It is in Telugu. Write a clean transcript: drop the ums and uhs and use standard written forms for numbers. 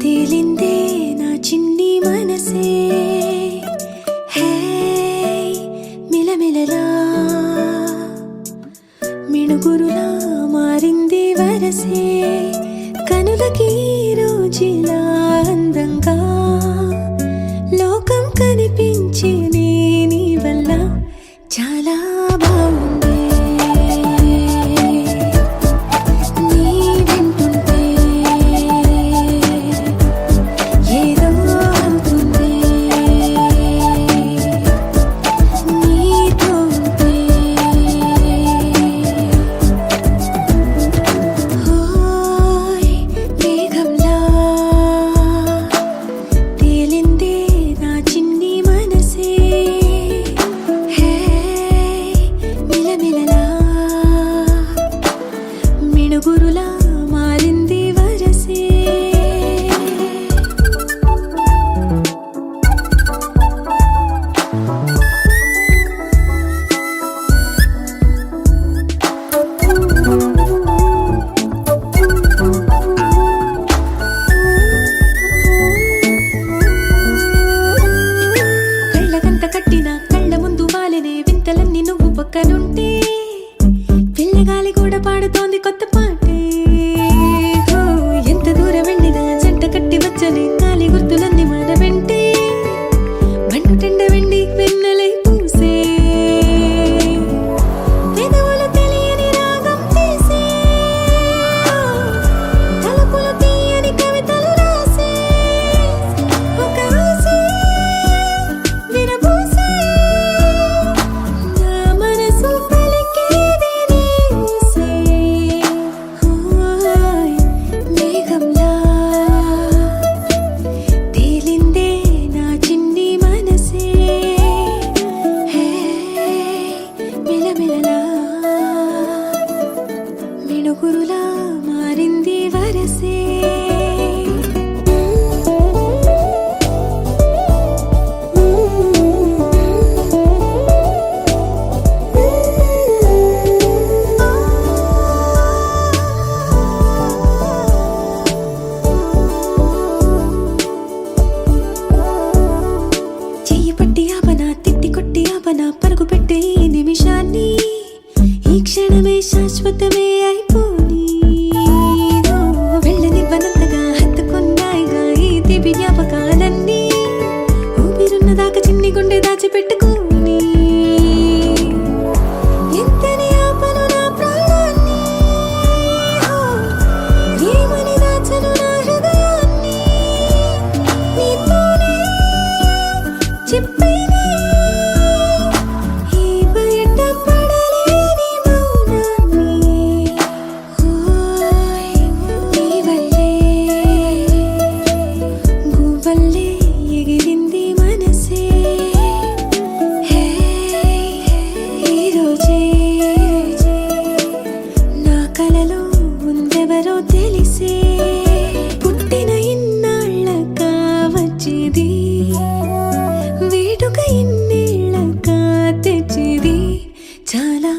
తేలిందే నా చిన్ని మనసే హే మిలమిలలా మిణుగురులా మారింది వరసే కనులకి రోజులా అందంగా లోకం కనిపించే నీ వల్ల చాలా బాగుంది మిణుగురులా మారింది వరసే కళ్ళకంత కట్టిన కళ్ళ ముందు వాలినే వింతలన్నీ నువ్వు పక్కనుంటే పిల్లగాలి కూడా పాడుతోంది కొత్త పాటే ఎంత దూరం వెళ్ళినా జంట కట్టి వచ్చని కాలి గుర్తులన్నీ మన వెంటే మండుటెండ వెండి వెన్నెలై పూసే పెదవులు తెలియని రాగం తీసే తలుపులు తీయని కవితలు రాసే ఒక ఆసే విరబూసే నా మనసు మిణుగురులా మారింది వరసే చెయ్యి పట్టి ఆపనా తిట్టి కొట్టి ఆపనా పరుగు పెట్టే ఈ నిమిషాన్ని ఈ క్షణమే శాశ్వతమే అయిపోని వెళ్ళనివ్వనంతగా హత్తుకున్నాయిగా ఈ దివి జ్ఞాపకాలన్నీ ఊపిరున్నదాకా చిన్ని గుండె దాచిపెట్టుకోని ఎంతని ఆపను నా ప్రాణాన్ని ఏమని దాచను నా హృదయాన్ని నీతోనే చెప్పేనే కలలో ఉందెవరో తెలిసే పుట్టిన ఇన్నాళ్ళక వచ్చేది వేడుక ఇన్నేళ్ళక తెచ్చేది చాలా